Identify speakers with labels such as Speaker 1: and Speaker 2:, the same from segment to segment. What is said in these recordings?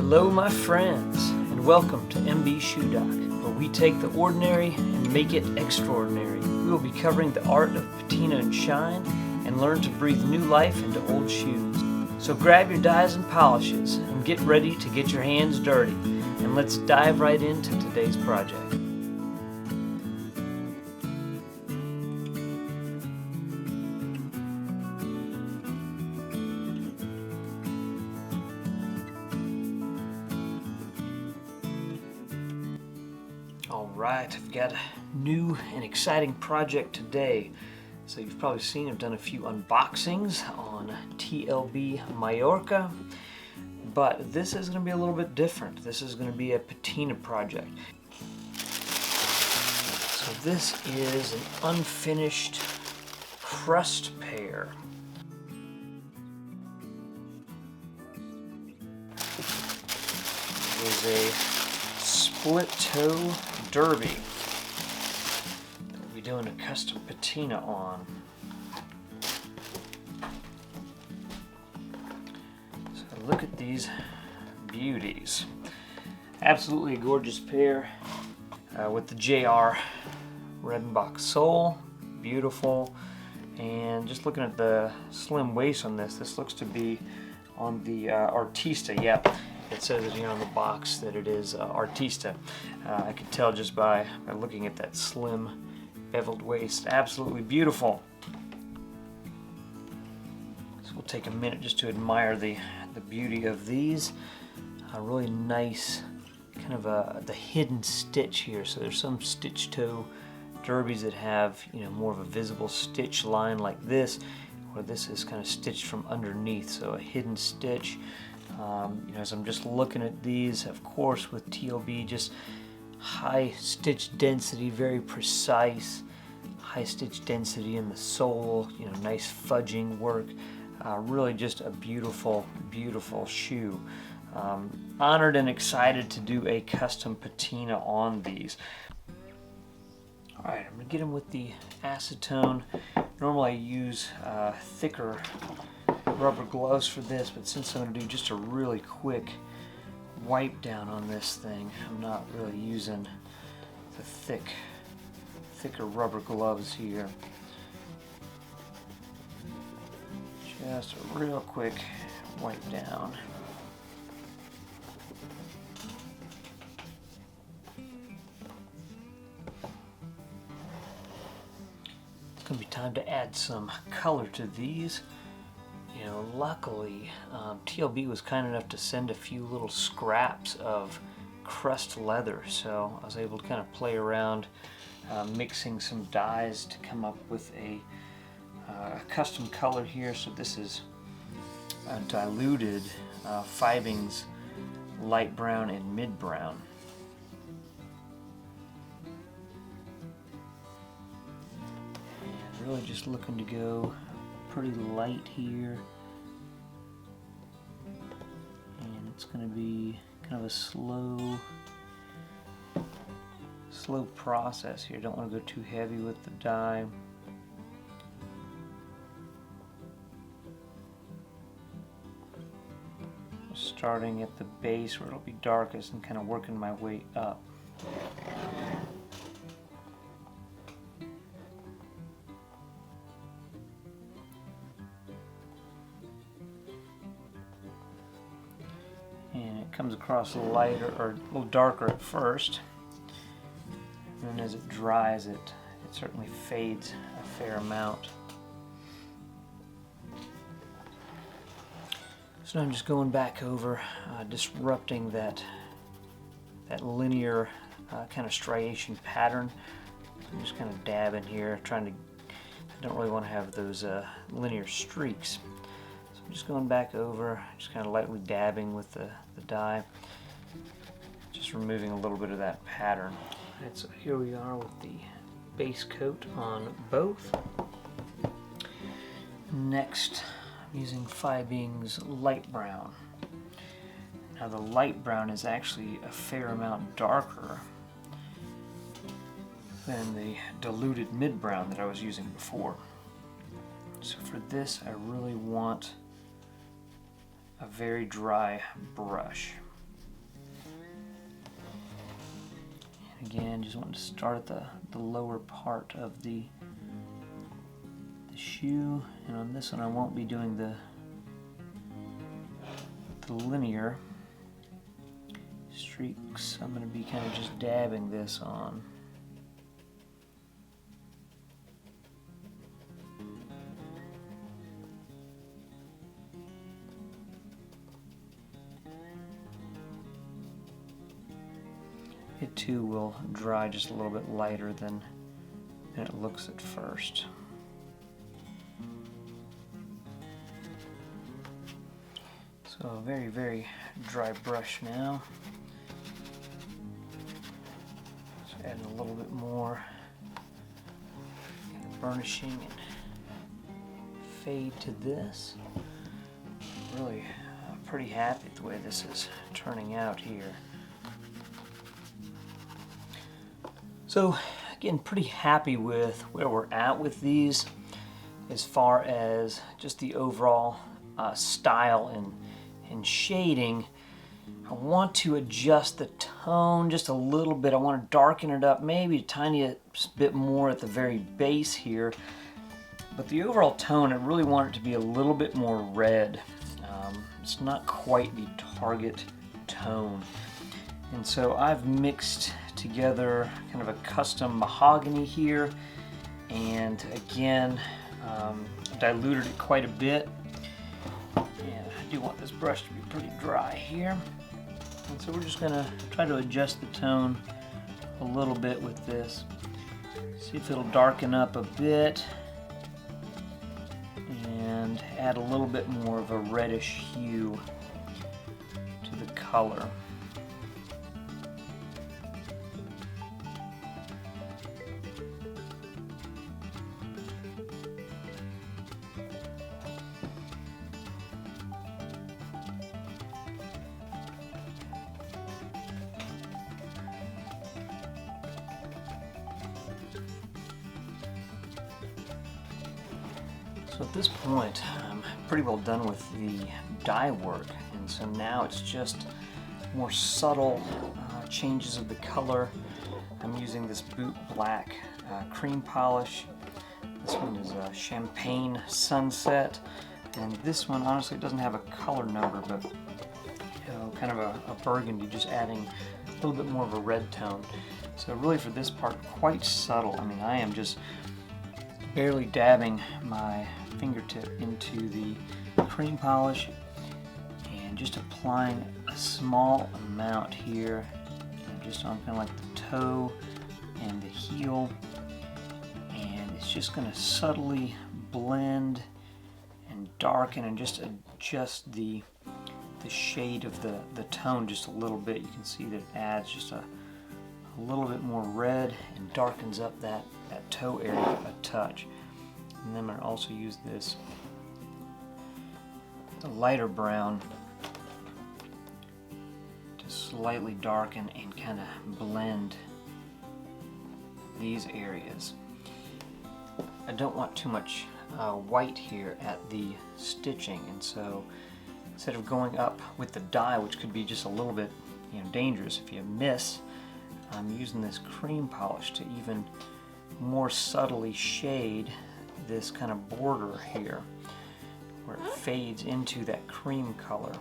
Speaker 1: Hello my friends, and welcome to MB Shoe Doc, where we take the ordinary and make it extraordinary. We will be covering the art of patina and shine, and learn to breathe new life into old shoes. So grab your dyes and polishes, and get ready to get your hands dirty, and let's dive right into today's project. Alright, I've got a new and exciting project today. So you've probably seen I've done a few unboxings on TLB Mallorca, but this is going to be a little bit different. This is going to be a patina project. So this is an unfinished crust pair. It is a split toe derby that we'll be doing a custom patina on. So look at these beauties. Absolutely a gorgeous pair with the JR Redenbach sole. Beautiful. And just looking at the slim waist on this looks to be on the Artista. Yep. It says it here on the box that it is Artista. I could tell just by looking at that slim beveled waist. Absolutely beautiful. So we'll take a minute just to admire the beauty of these. A really nice kind of the hidden stitch here. So there's some stitch toe derbies that have more of a visible stitch line like this, where this is kind of stitched from underneath. So a hidden stitch. As I'm just looking at these, of course with TLB, just high stitch density, very precise, high stitch density in the sole, nice fudging work, really just a beautiful, beautiful shoe. Honored and excited to do a custom patina on these. Alright, I'm going to get them with the acetone. Normally I use thicker rubber gloves for this, but since I'm going to do just a really quick wipe down on this thing, I'm not really using the thicker rubber gloves here. Just a real quick wipe down. It's going to be time to add some color to these. Luckily, TLB was kind enough to send a few little scraps of crust leather, so I was able to kind of play around mixing some dyes to come up with a custom color here. So this is a diluted Fiebing's light brown and mid brown. And really just looking to go pretty light here, and it's going to be kind of a slow process here. Don't want to go too heavy with the dye. Starting at the base where it'll be darkest and kind of working my way up. Comes across a little lighter or a little darker at first, and then as it dries it certainly fades a fair amount. So now I'm just going back over, disrupting that linear kind of striation pattern. I'm just kind of dabbing here, I don't really want to have those linear streaks. I'm just going back over, just kind of lightly dabbing with the dye, just removing a little bit of that pattern. Alright, so here we are with the base coat on both. Next, I'm using Fiebing's light brown. Now the light brown is actually a fair amount darker than the diluted mid brown that I was using before. So for this, I really want a very dry brush. Again, just wanting to start at the lower part of the shoe, and on this one I won't be doing the linear streaks. I'm going to be kind of just dabbing this on. It too will dry just a little bit lighter than it looks at first. So a very, very dry brush now. Just adding a little bit more kind of burnishing and fade to this. Really pretty happy with the way this is turning out here. So again, pretty happy with where we're at with these as far as just the overall style and shading. I want to adjust the tone just a little bit. I want to darken it up maybe a tiny bit more at the very base here. But the overall tone, I really want it to be a little bit more red. It's not quite the target tone. And so I've mixed together kind of a custom mahogany here, and again diluted it quite a bit, and I do want this brush to be pretty dry here, and so we're just going to try to adjust the tone a little bit with this, see if it'll darken up a bit and add a little bit more of a reddish hue to the color. So at this point, I'm pretty well done with the dye work, and so now it's just more subtle changes of the color. I'm using this boot black cream polish. This one is a Champagne Sunset, and this one honestly doesn't have a color number, but kind of a burgundy, just adding a little bit more of a red tone. So really for this part, quite subtle. I mean, I am just barely dabbing my fingertip into the cream polish and just applying a small amount here, just on kind of like the toe and the heel, and it's just going to subtly blend and darken and just adjust the shade of the tone just a little bit. You can see that it adds just a little bit more red and darkens up that toe area a touch. And then I'm going to also use this lighter brown to slightly darken and kind of blend these areas. I don't want too much white here at the stitching, and so instead of going up with the dye, which could be just a little bit dangerous if you miss, I'm using this cream polish to even more subtly shade this kind of border here where it fades into that cream color.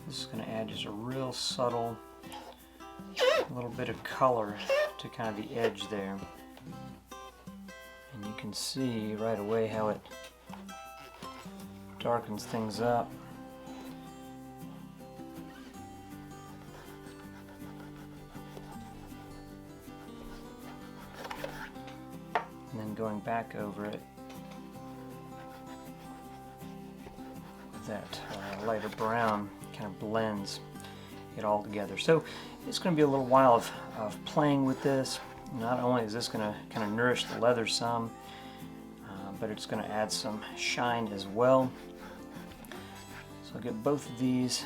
Speaker 1: This is going to add just a real subtle little bit of color to kind of the edge there, and you can see right away how it darkens things up. And then going back over it with that lighter brown kind of blends it all together. So it's going to be a little while of playing with this. Not only is this going to kind of nourish the leather some, but it's going to add some shine as well. So I'll get both of these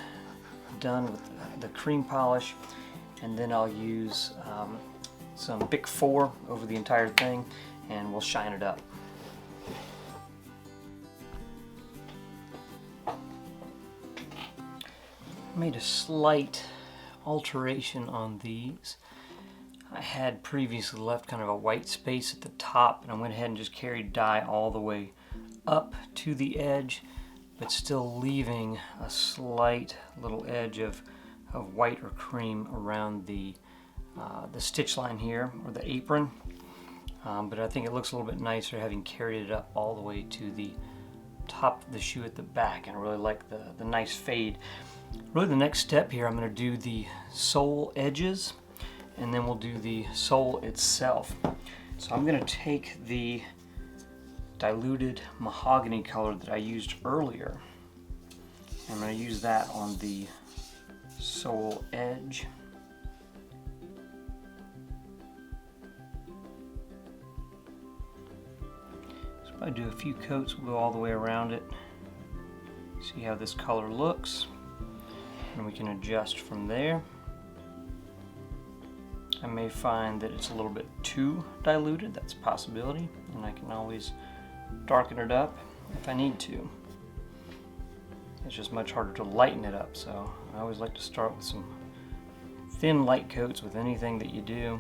Speaker 1: done with the cream polish, and then I'll use some Bick 4 over the entire thing, and we'll shine it up. I made a slight alteration on these. I had previously left kind of a white space at the top, and I went ahead and just carried dye all the way up to the edge, but still leaving a slight little edge of white or cream around the stitch line here, or the apron. But I think it looks a little bit nicer having carried it up all the way to the top of the shoe at the back, and I really like the nice fade. Really the next step here, I'm going to do the sole edges, and then we'll do the sole itself. So I'm going to take the diluted mahogany color that I used earlier. I'm going to use that on the sole edge. So if I do a few coats, we'll go all the way around it. See how this color looks, and we can adjust from there. I may find that it's a little bit too diluted, that's a possibility, and I can always darken it up if I need to. It's just much harder to lighten it up, so I always like to start with some thin light coats with anything that you do.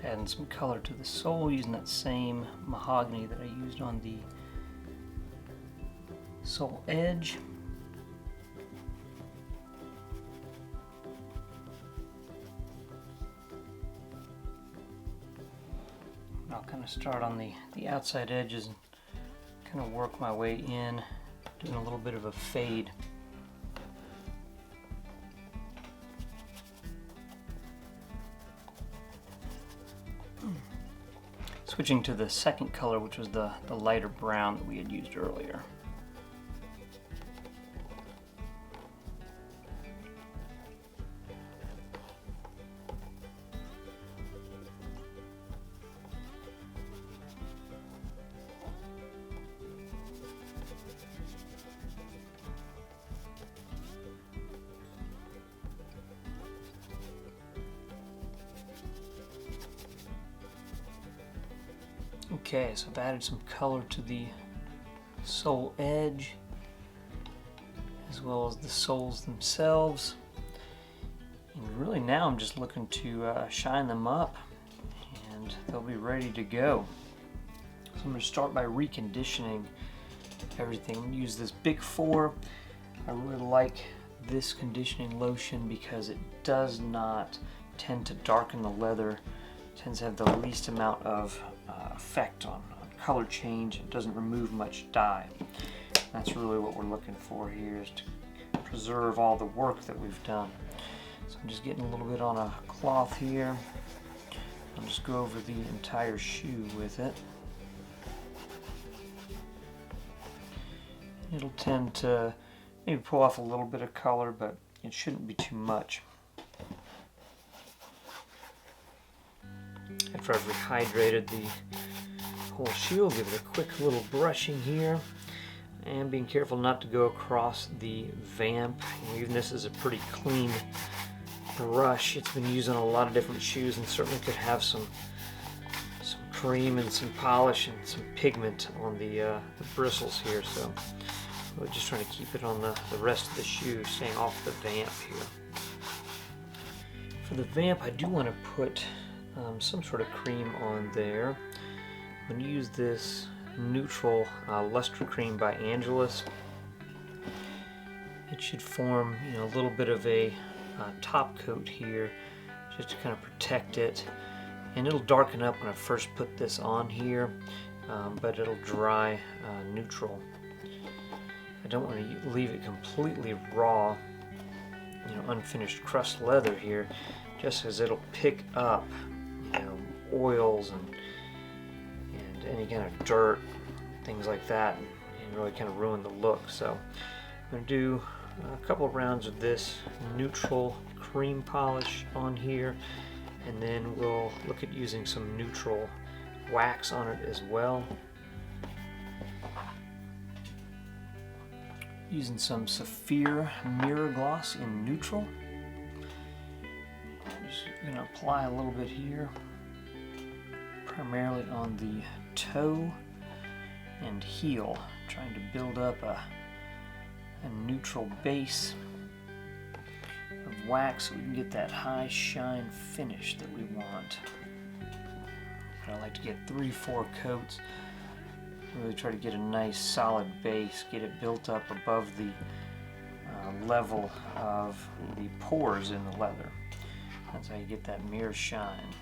Speaker 1: Adding some color to the sole using that same mahogany that I used on the sole edge. I'll kind of start on the outside edges and kind of work my way in, doing a little bit of a fade. Switching to the second color, which was the lighter brown that we had used earlier. Okay, so I've added some color to the sole edge as well as the soles themselves. And really now I'm just looking to shine them up, and they'll be ready to go. So I'm going to start by reconditioning everything. I'm going to use this Bick 4. I really like this conditioning lotion because it does not tend to darken the leather. It tends to have the least amount of effect on color change. It doesn't remove much dye. That's really what we're looking for here, is to preserve all the work that we've done. So I'm just getting a little bit on a cloth here. I'll just go over the entire shoe with it. It'll tend to maybe pull off a little bit of color, but it shouldn't be too much. After I've rehydrated the whole shoe, I'll give it a quick little brushing here, and being careful not to go across the vamp. Even this is a pretty clean brush. It's been used on a lot of different shoes and certainly could have some cream and some polish and some pigment on the bristles here. So we're just trying to keep it on the rest of the shoe, staying off the vamp here. For the vamp, I do want to put some sort of cream on there. I'm going to use this neutral luster cream by Angelus. It should form, a little bit of a top coat here, just to kind of protect it. And it'll darken up when I first put this on here, but it'll dry neutral. I don't want to leave it completely raw, unfinished crust leather here, just as it'll pick up oils and any kind of dirt, things like that, and really kind of ruin the look. So I'm going to do a couple of rounds of this neutral cream polish on here, and then we'll look at using some neutral wax on it as well. Using some Saphir mirrorgloss in neutral. I'm just going to apply a little bit here, primarily on the toe and heel, trying to build up a a neutral base of wax so we can get that high shine finish that we want. But I like to get 3-4 coats. Really try to get a nice solid base, get it built up above the level of the pores in the leather. That's how you get that mirror shine.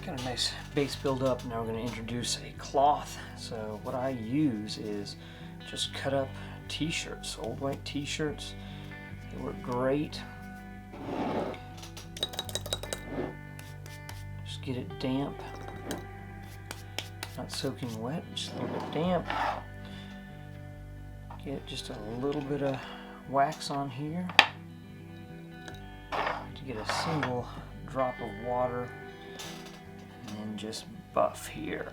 Speaker 1: Got a nice base build up. Now we're going to introduce a cloth. So what I use is just cut up t-shirts, old white t-shirts. They work great. Just get it damp. Not soaking wet, just a little bit damp. Get just a little bit of wax on here to get a single drop of water, and then just buff here.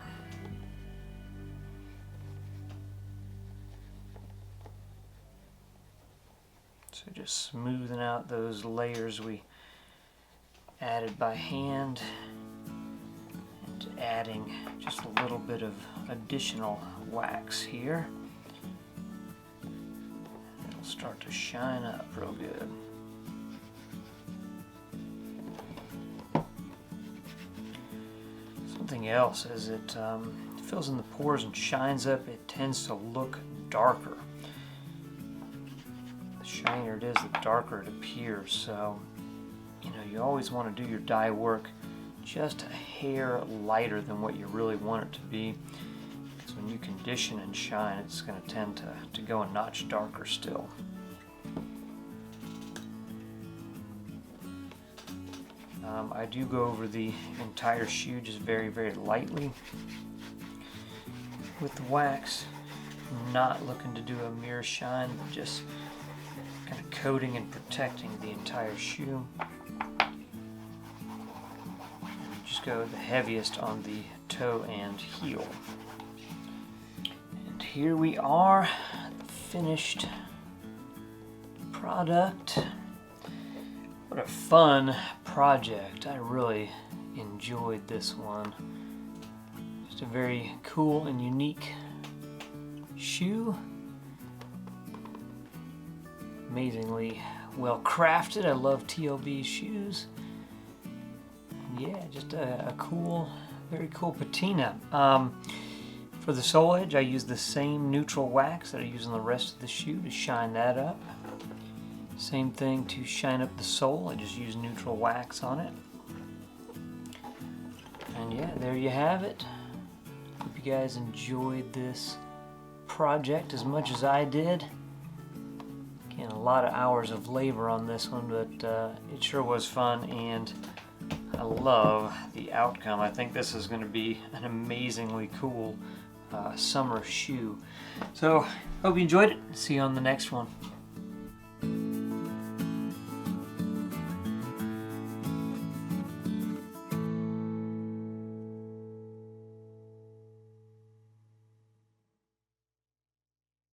Speaker 1: So just smoothing out those layers we added by hand, and adding just a little bit of additional wax here. It'll start to shine up real good. Something else, as it fills in the pores and shines up, it tends to look darker. The shinier it is, the darker it appears. So, you always want to do your dye work just a hair lighter than what you really want it to be. Because when you condition and shine, it's going to tend to go a notch darker still. I do go over the entire shoe just very, very lightly with the wax. Not looking to do a mirror shine, but just kind of coating and protecting the entire shoe. Just go the heaviest on the toe and heel. And here we are, the finished product. What a fun project. I really enjoyed this one. Just a very cool and unique shoe. Amazingly well crafted. I love TLB shoes. Yeah, just a cool, very cool patina. For the sole edge, I use the same neutral wax that I use on the rest of the shoe to shine that up. Same thing to shine up the sole. I just use neutral wax on it. And yeah, there you have it. Hope you guys enjoyed this project as much as I did. Again, a lot of hours of labor on this one, but it sure was fun, and I love the outcome. I think this is going to be an amazingly cool summer shoe. So, hope you enjoyed it. See you on the next one.